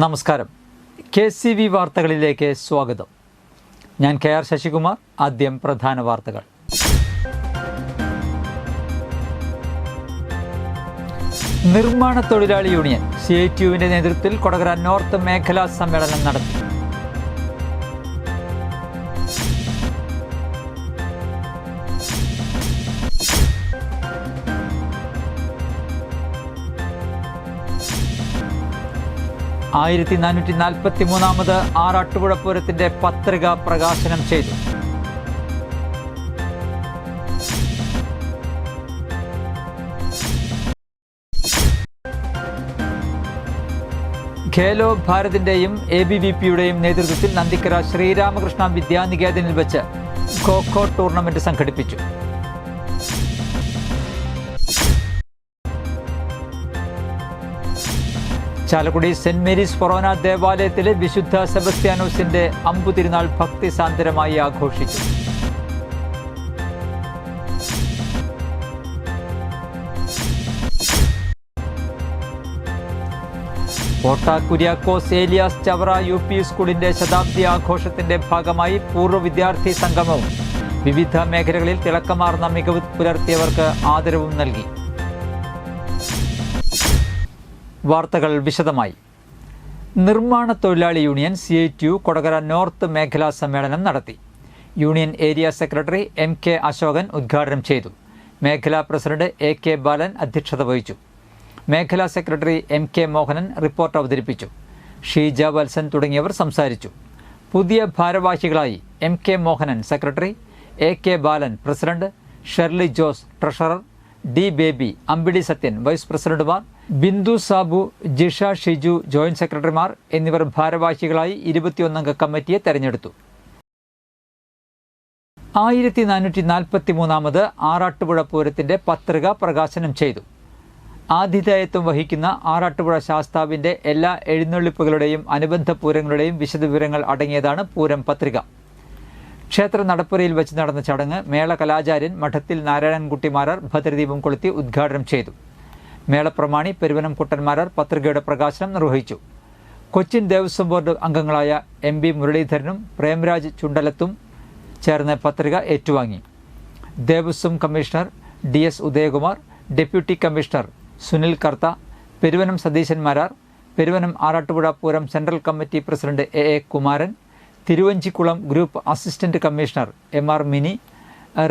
നമസ്കാരം. KCV വാർത്തകളിലേക്ക് സ്വാഗതം. ഞാൻ KR ശശികുമാർ. ആദ്യം പ്രധാന വാർത്തകൾ. നിർമ്മാണ തൊഴിലാളി യൂണിയൻ CITUവിൻ്റെ നേതൃത്വത്തിൽ കൊടകര നോർത്ത് മേഖലാ സമ്മേളനം നടത്തി. ആയിരത്തി 443 ആറാട്ടുപുഴ പൂരത്തിന്റെ പത്രിക പ്രകാശനം ചെയ്തു. ഖേലോ ഭാരതിന്റെയും ABVPയുടെയും നേതൃത്വത്തിൽ നന്ദിക്കര ശ്രീരാമകൃഷ്ണ വിദ്യാനികേതനിൽ വെച്ച് ഖോ-ഖോ ടൂർണമെന്റ് സംഘടിപ്പിച്ചു. ചാലക്കുടി സെന്റ് മേരീസ് ഫൊറോന ദേവാലയത്തിലെ വിശുദ്ധ സെബസ്ത്യാനോസിന്റെ അമ്പുതിരുനാൾ ഭക്തിസാന്ദ്രമായി ആഘോഷിച്ചു. കോട്ട കുര്യാക്കോസ് ഏലിയാസ് ചവറ UP സ്കൂളിന്റെ ശതാബ്ദി ആഘോഷത്തിന്റെ ഭാഗമായി പൂർവ്വ വിദ്യാർത്ഥി സംഗമവും വിവിധ മേഖലകളിൽ തിളക്കമാർന്ന മികവ് പുലർത്തിയവർക്ക് ആദരവും നൽകി. വാർത്തകൾ വിശദമായി. നിർമ്മാണ തൊഴിലാളി യൂണിയൻ CITU കൊടകര നോർത്ത് മേഖലാ സമ്മേളനം നടത്തി. Union area secretary MK Ashokan ഉദ്ഘാടനം ചെയ്തു. മേഖലാ പ്രസിഡന്റ് AK ബാലൻ അധ്യക്ഷത വഹിച്ചു. മേഖലാ സെക്രട്ടറി MK മോഹനൻ റിപ്പോർട്ട് അവതരിപ്പിച്ചു. ഷീജ വത്സൻ തുടങ്ങിയവർ സംസാരിച്ചു. പുതിയ ഭാരവാഹികളായി MK Mohanan secretary, AK Balan president, Shirley Jose treasurer, D Baby, Ambidi Sathyan vice പ്രസിഡന്റുമാർ, ബിന്ദു സാബു, ജിഷ ഷിജു ജോയിന്റ് സെക്രട്ടറിമാർ എന്നിവർ ഭാരവാഹികളായി 21 അംഗ കമ്മിറ്റിയെ തെരഞ്ഞെടുത്തു. 1443 ആറാട്ടുപുഴ പൂരത്തിന്റെ പത്രിക പ്രകാശനം ചെയ്തു. ആതിഥേയത്വം വഹിക്കുന്ന ആറാട്ടുപുഴ ശാസ്താവിന്റെ എല്ലാ എഴുന്നള്ളിപ്പുകളുടെയും അനുബന്ധ പൂരങ്ങളുടെയും വിശദവിവരങ്ങൾ അടങ്ങിയതാണ് പൂരം പത്രിക. ക്ഷേത്ര നടപ്പുരയിൽ വെച്ച് നടന്ന ചടങ്ങ് മേള കലാചാര്യൻ മഠത്തിൽ നാരായണൻകുട്ടിമാരാർ ഭദ്രദീപം കൊളുത്തി ഉദ്ഘാടനം ചെയ്തു. മേളപ്രമാണി പെരുവനം കുട്ടന്മാരാർ പത്രികയുടെ പ്രകാശനം നിർവഹിച്ചു. കൊച്ചിൻ ദേവസ്വം ബോർഡ് അംഗങ്ങളായ MB മുരളീധരനും പ്രേംരാജ് ചുണ്ടലത്തും ചേർന്ന് പത്രിക ഏറ്റുവാങ്ങി. Devaswom commissioner DS Udayakumar, deputy commissioner Sunil Kartha, Peruvanam Satheesan Marar, Peruvanam Arattupuzha Pooram central committee president AA Kumaran, Thiruvanchikulam group assistant commissioner MR Mini,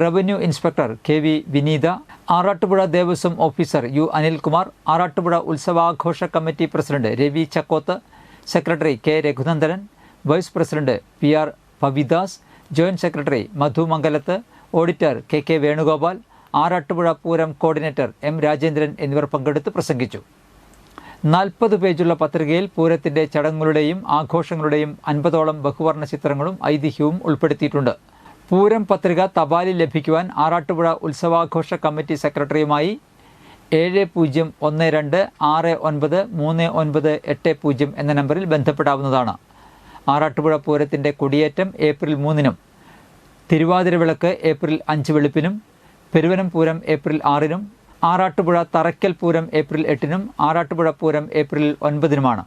revenue inspector KV Vineetha, Arattupuzha Devaswom officer U Anilkumar, Arattupuzha ഉത്സവാഘോഷ committee president Ravi Chakkoth, secretary K Raghunandanan, vice president PR Pavidas, joint secretary Madhu Mangalath, auditor KK Venugopal, Arattupuzha Pooram coordinator M Rajendran എന്നിവർ പങ്കെടുത്ത് പ്രസംഗിച്ചു. 40 പേജുള്ള പത്രികയിൽ പൂരത്തിന്റെ ചടങ്ങുകളുടെയും ആഘോഷങ്ങളുടെയും 50ഓളം ബഹുവർണ്ണ ചിത്രങ്ങളും ഐതിഹ്യവും ഉൾപ്പെടുത്തിയിട്ടുണ്ട്. പൂരം പത്രിക തപാലിൽ ലഭിക്കുവാൻ ആറാട്ടുപുഴ ഉത്സവാഘോഷ കമ്മിറ്റി സെക്രട്ടറിയുമായി 7012693980 എന്ന നമ്പറിൽ ബന്ധപ്പെടാവുന്നതാണ്. ആറാട്ടുപുഴ പൂരത്തിന്റെ കൊടിയേറ്റം ഏപ്രിൽ 3-നും, തിരുവാതിരവിളക്ക് ഏപ്രിൽ 5 വെളുപ്പിനും, പെരുവനം പൂരം ഏപ്രിൽ 6-നും, ആറാട്ടുപുഴ തറയ്ക്കൽ പൂരം ഏപ്രിൽ 8-നും, ആറാട്ടുപുഴ പൂരം ഏപ്രിൽ 9-നുമാണ്.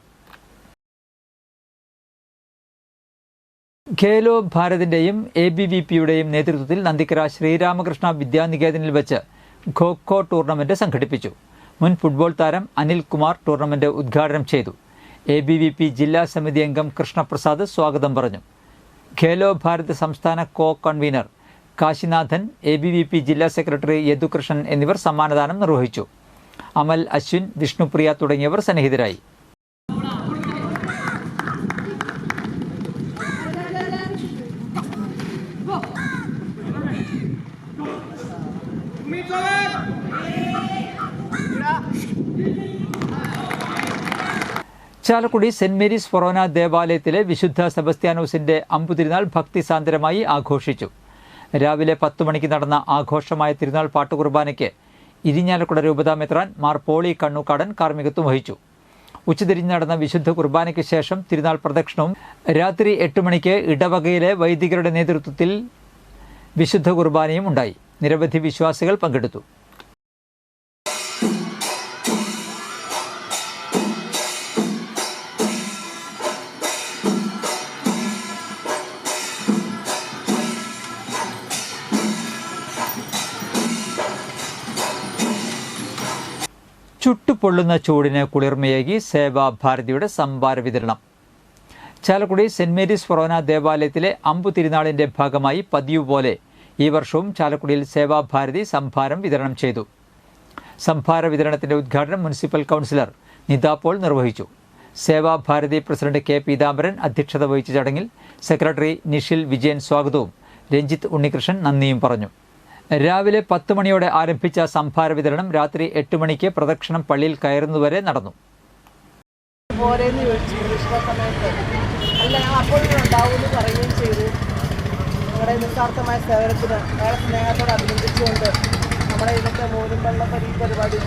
ഖേലോ ഭാരതിന്റെയും ABVPയുടെയും നേതൃത്വത്തിൽ നന്ദിക്കര ശ്രീരാമകൃഷ്ണ വിദ്യാനികേതനിൽ വെച്ച് ഖോ-ഖോ ടൂർണമെന്റ് സംഘടിപ്പിച്ചു. മുൻ ഫുട്ബോൾ താരം അനിൽ കുമാർ ടൂർണമെന്റ് ഉദ്ഘാടനം ചെയ്തു. ABVP ജില്ലാ സമിതി അംഗം കൃഷ്ണപ്രസാദ് സ്വാഗതം പറഞ്ഞു. ഖേലോ ഭാരത് സംസ്ഥാന കൺവീനർ കാശിനാഥൻ, ABVP ജില്ലാ സെക്രട്ടറി യദുകൃഷ്ണൻ എന്നിവർ സമ്മാനദാനം നിർവഹിച്ചു. അമൽ, അശ്വിൻ, വിഷ്ണുപ്രിയ തുടങ്ങിയവർ സന്നിഹിതരായി. ചാലക്കുടി സെന്റ് മേരീസ് ഫൊറോന ദേവാലയത്തിലെ വിശുദ്ധ സെബസ്ത്യാനോസിന്റെ അമ്പുതിരുനാൾ ഭക്തിസാന്ദ്രമായി ആഘോഷിച്ചു. രാവിലെ 10 മണിക്ക് നടന്ന ആഘോഷമായ തിരുനാൾ പാട്ടുകുർബാനയ്ക്ക് ഇരിഞ്ഞാലക്കുട രൂപതാ മെത്രാൻ മാർ പോളി കണ്ണൂക്കാടൻ കാർമ്മികത്വം വഹിച്ചു. ഉച്ചതിരിഞ്ഞ് നടന്ന വിശുദ്ധ കുർബാനയ്ക്ക് ശേഷം തിരുനാൾ പ്രദക്ഷിണവും രാത്രി 8 മണിക്ക് ഇടവകയിലെ വൈദികരുടെ നേതൃത്വത്തിൽ വിശുദ്ധ കുർബാനയും ഉണ്ടായി. നിരവധി വിശ്വാസികൾ പങ്കെടുത്തു. ചുട്ടുപൊള്ളുന്ന ചൂടിന് കുളിർമയേകി സേവാഭാരതിയുടെ സംഭാര വിതരണം. ചാലക്കുടി സെന്റ് മേരീസ് ഫൊറോന ദേവാലയത്തിലെ അമ്പു തിരുനാളിന്റെ ഭാഗമായി പതിവ് പോലെ ഈ വർഷവും ചാലക്കുടിയിൽ സേവാഭാരതി സംഭാരം വിതരണം ചെയ്തു. സംഭാര വിതരണത്തിന്റെ ഉദ്ഘാടനം മുനിസിപ്പൽ കൗൺസിലർ നിത പോൾ നിർവഹിച്ചു. സേവാഭാരതി പ്രസിഡന്റ് കെ പീതാംബരൻ അധ്യക്ഷത വഹിച്ച ചടങ്ങിൽ സെക്രട്ടറി നിഷിൽ വിജയൻ സ്വാഗതവും രഞ്ജിത്ത് ഉണ്ണികൃഷ്ണൻ നന്ദിയും പറഞ്ഞു. രാവിലെ 10 മണിയോടെ ആരംഭിച്ച സംഭാര വിതരണം രാത്രി 8 മണിക്ക് പ്രദക്ഷിണം പള്ളിയിൽ കയറുന്നതുവരെ നടന്നു. ഞങ്ങളുടെ നിസ്വാർത്ഥമായ സേവനത്തിന് വളരെ സ്നേഹത്തോടെ അഭിനന്ദിച്ചുകൊണ്ട് നമ്മുടെ ഇന്നത്തെ മോരും വെള്ള പരിപാടി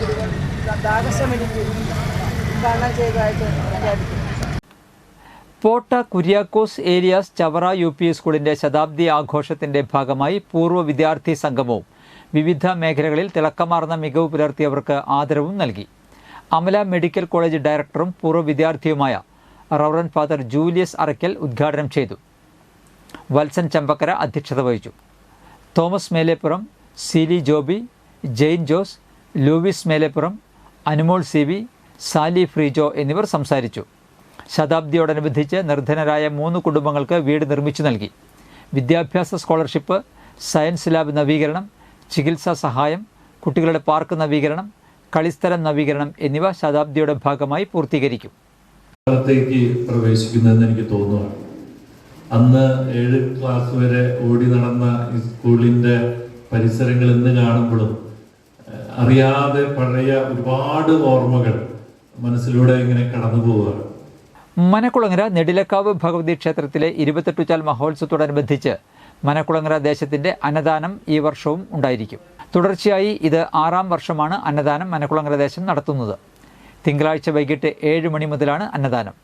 ദാഹശമനിക്ക് ഉദ്ഘാടനം ചെയ്തതായിട്ട് പ്രഖ്യാപിക്കുന്നു. പോട്ട കുര്യാക്കോസ് ഏരിയാസ് ചവറ UP സ്കൂളിന്റെ ശതാബ്ദി ആഘോഷത്തിന്റെ ഭാഗമായി പൂർവ്വ വിദ്യാർത്ഥി സംഗമവും വിവിധ മേഖലകളിൽ തിളക്കമാർന്ന മികവ് പുലർത്തിയവർക്ക് ആദരവും നൽകി. അമല മെഡിക്കൽ കോളേജ് ഡയറക്ടറും പൂർവ്വ വിദ്യാർത്ഥിയുമായ റവറന്റ് ഫാദർ ജൂലിയസ് അറയ്ക്കൽ ഉദ്ഘാടനം ചെയ്തു. വത്സൻ ചമ്പക്കര അധ്യക്ഷത വഹിച്ചു. Thomas Melepuram, Seeli Joby, Jain Jose, Louis Melepuram, Anumol CB, Sally Frijo എന്നിവർ സംസാരിച്ചു. ശതാബ്ദിയോടനുബന്ധിച്ച് നിർധനരായ 3 കുടുംബങ്ങൾക്ക് വീട് നിർമ്മിച്ചു നൽകി. വിദ്യാഭ്യാസ സ്കോളർഷിപ്പ്, സയൻസ് ലാബ് നവീകരണം, ചികിത്സാ സഹായം, കുട്ടികളുടെ പാർക്ക് നവീകരണം, കളിസ്ഥലം നവീകരണം എന്നിവ ശതാബ്ദിയുടെ ഭാഗമായി പൂർത്തീകരിക്കും. പ്രവേശിക്കുന്നതെന്ന് എനിക്ക് തോന്നുന്നു. അന്ന് 7 ക്ലാസ് വരെ ഓടി നടന്ന ഈ സ്കൂളിന്റെ പരിസരങ്ങൾ ഇന്ന് കാണുമ്പോഴും അറിയാതെ പഴയ ഒരുപാട് ഓർമ്മകൾ മനസ്സിലൂടെ ഇങ്ങനെ കടന്നു പോവുകയാണ്. മനക്കുളങ്ങര നെടിലക്കാവ് ഭഗവതി ക്ഷേത്രത്തിലെ 28 മഹോത്സവത്തോടനുബന്ധിച്ച് മനക്കുളങ്ങര ദേശത്തിന്റെ അന്നദാനം ഈ വർഷവും ഉണ്ടായിരിക്കും. തുടർച്ചയായി ഇത് 6ാം വർഷമാണ് അന്നദാനം മനക്കുളങ്ങര ദേശം നടത്തുന്നത്. തിങ്കളാഴ്ച വൈകിട്ട് 7 മണി മുതലാണ് അന്നദാനം.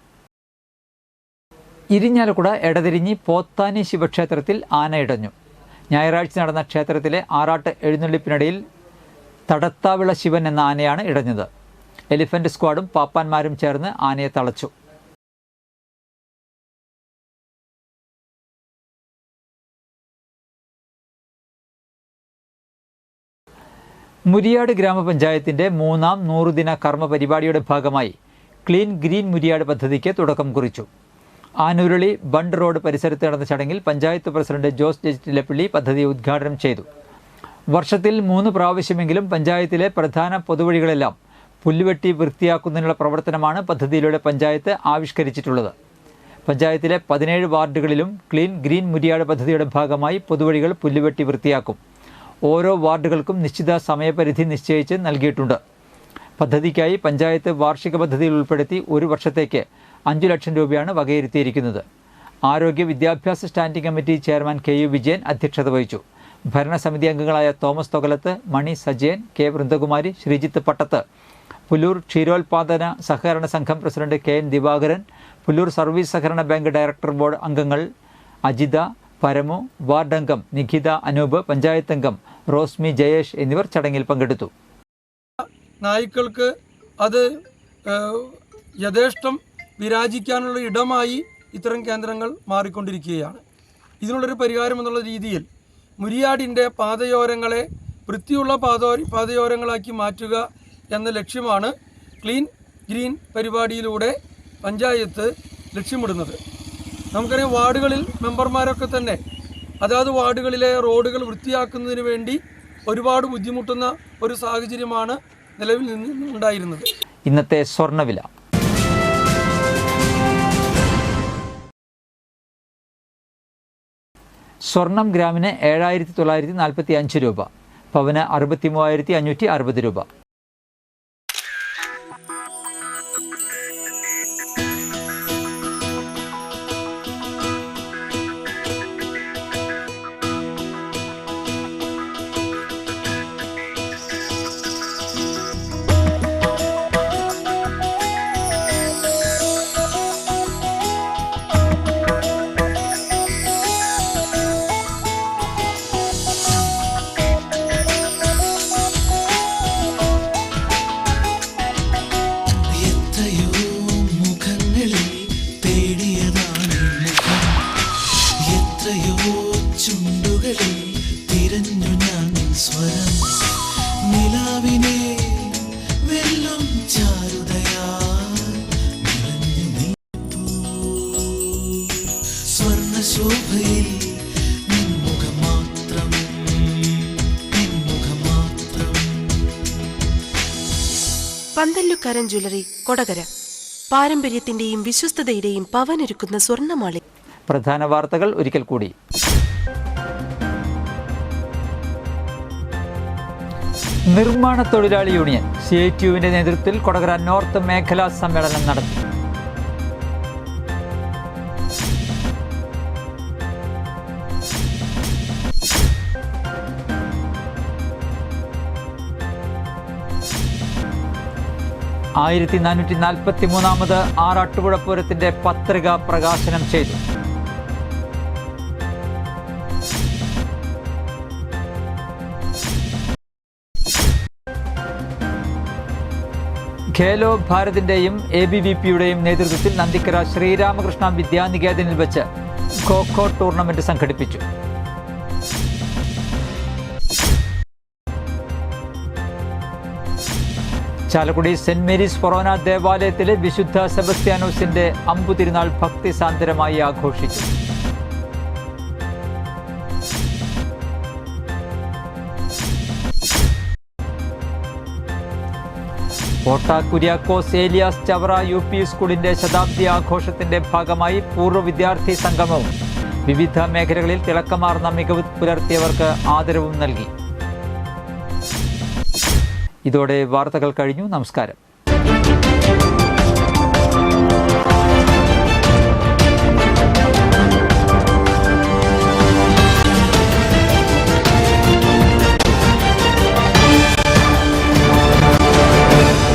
ഇരിഞ്ഞാലക്കുട എടതിരിഞ്ഞി പോത്താനി ശിവക്ഷേത്രത്തിൽ ആന ഇടഞ്ഞു. ഞായറാഴ്ച നടന്ന ക്ഷേത്രത്തിലെ ആറാട്ട് എഴുന്നള്ളിപ്പിനിടയിൽ തടത്താവിള ശിവൻ എന്ന ആനയാണ് ഇടഞ്ഞത്. എലിഫന്റ് സ്ക്വാഡും പാപ്പാന്മാരും ചേർന്ന് ആനയെ തളച്ചു. മുരിയാട് ഗ്രാമപഞ്ചായത്തിന്റെ 3ാം 100 ദിന കർമ്മ പരിപാടിയുടെ ഭാഗമായി ക്ലീൻ ഗ്രീൻ മുരിയാട് പദ്ധതിക്ക് തുടക്കം കുറിച്ചു. ആനൂരളി ബണ്ട് റോഡ് പരിസരത്ത് നടന്ന ചടങ്ങിൽ പഞ്ചായത്ത് പ്രസിഡന്റ് ജോസ് ജെറ്റിലപ്പള്ളി പദ്ധതി ഉദ്ഘാടനം ചെയ്തു. വർഷത്തിൽ 3 പ്രാവശ്യമെങ്കിലും പഞ്ചായത്തിലെ പ്രധാന പൊതുവഴികളെല്ലാം പുല്ലുവെട്ടി വൃത്തിയാക്കുന്നതിനുള്ള പ്രവർത്തനമാണ് പദ്ധതിയിലൂടെ പഞ്ചായത്ത് ആവിഷ്കരിച്ചിട്ടുള്ളത്. പഞ്ചായത്തിലെ 17 വാർഡുകളിലും ക്ലീൻ ഗ്രീൻ മുരിയാട് പദ്ധതിയുടെ ഭാഗമായി പൊതുവഴികൾ പുല്ലുവെട്ടി വൃത്തിയാക്കും. ഓരോ വാർഡുകൾക്കും നിശ്ചിത സമയപരിധി നിശ്ചയിച്ച് നൽകിയിട്ടുണ്ട്. പദ്ധതിക്കായി പഞ്ചായത്ത് വാർഷിക പദ്ധതിയിൽ ഉൾപ്പെടുത്തി 1 വർഷത്തേക്ക് 5 ലക്ഷം രൂപയാണ് വകയിരുത്തിയിരിക്കുന്നത്. ആരോഗ്യ വിദ്യാഭ്യാസ standing committee chairman KU Vijayan അധ്യക്ഷത വഹിച്ചു. ഭരണസമിതി അംഗങ്ങളായ തോമസ് തൊകലത്ത്, മണി സജയൻ, K വൃന്ദകുമാരി, ശ്രീജിത്ത് പട്ടത്ത്, പുല്ലൂർ ക്ഷീരോത്പാദന സഹകരണ സംഘം president KN Divakaran, Pullur service സഹകരണ ബാങ്ക് ഡയറക്ടർ ബോർഡ് അംഗങ്ങൾ അജിത, പരമു, വാർഡ് അംഗം നിഖിത അനൂപ്, പഞ്ചായത്ത് അംഗം റോസ്മി ജയേഷ് എന്നിവർ ചടങ്ങിൽ പങ്കെടുത്തു. നായ്ക്കൾക്ക് അത് യഥേഷ്ടം വിരാജിക്കാനുള്ള ഇടമായി ഇത്തരം കേന്ദ്രങ്ങൾ മാറിക്കൊണ്ടിരിക്കുകയാണ്. ഇതിനുള്ളൊരു പരിഹാരം എന്നുള്ള രീതിയിൽ മുരിയാടിൻ്റെ പാതയോരങ്ങളെ വൃത്തിയുള്ള പാതയോരങ്ങളാക്കി മാറ്റുക എന്ന ലക്ഷ്യമാണ് ക്ലീൻ ഗ്രീൻ പരിപാടിയിലൂടെ പഞ്ചായത്ത് ലക്ഷ്യമിടുന്നത്. നമുക്കറിയാം, വാർഡുകളിൽ മെമ്പർമാരൊക്കെ തന്നെ അതാത് വാർഡുകളിലെ റോഡുകൾ വൃത്തിയാക്കുന്നതിന് വേണ്ടി ഒരുപാട് ബുദ്ധിമുട്ടുന്ന ഒരു സാഹചര്യമാണ് നിലവിൽ ഉണ്ടായിരുന്നത്. ഇന്നത്തെ സ്വർണ്ണവില. സ്വർണം ഗ്രാമിന് 7,945 രൂപ, പവന് 63,560 രൂപ. തിരഞ്ഞു ഞാൻ സ്വരം നിലാവിനെ വെല്ലും പന്തല്ലുക്കാരൻ ജ്വല്ലറി, കൊടകര. പാരമ്പര്യത്തിന്റെയും വിശ്വസ്തതയുടെയും പവനൊരുക്കുന്ന സ്വർണ്ണമാളി. പ്രധാന വാർത്തകൾ ഒരിക്കൽ കൂടി. നിർമ്മാണ തൊഴിലാളി യൂണിയൻ CITU-വിന്റെ നേതൃത്വത്തിൽ കൊടകര നോർത്ത് മേഖലാ സമ്മേളനം നടത്തി. ് 1443 ആറാട്ടുപുഴ പൂരത്തിന്റെ പത്രിക പ്രകാശനം ചെയ്തു. ഖേലോ ഭാരതിന്റെയും ABVP-യുടെയും നേതൃത്വത്തിൽ നന്ദിക്കര ശ്രീരാമകൃഷ്ണ വിദ്യാനികേതനിൽ വെച്ച് ഖോ-ഖോ ടൂർണമെന്റ് സംഘടിപ്പിച്ചു. ചാലക്കുടി സെന്റ് മേരീസ് ഫൊറോന ദേവാലയത്തിലെ വിശുദ്ധ സെബസ്ത്യാനോസിന്റെ അമ്പുതിരുനാൾ ഭക്തിസാന്ദ്രമായി ആഘോഷിച്ചു. കോട്ട കുര്യാക്കോസ് ഏലിയാസ് ചവറ UP സ്കൂളിന്റെ ശതാബ്ദി ആഘോഷത്തിന്റെ ഭാഗമായി പൂർവ്വ വിദ്യാർത്ഥി സംഗമവും വിവിധ മേഖലകളിൽ തിളക്കമാർന്ന മികവ് പുലർത്തിയവർക്ക് ആദരവും നൽകി. ഇതോടെ വാർത്തകൾ കഴിഞ്ഞു. നമസ്കാരം.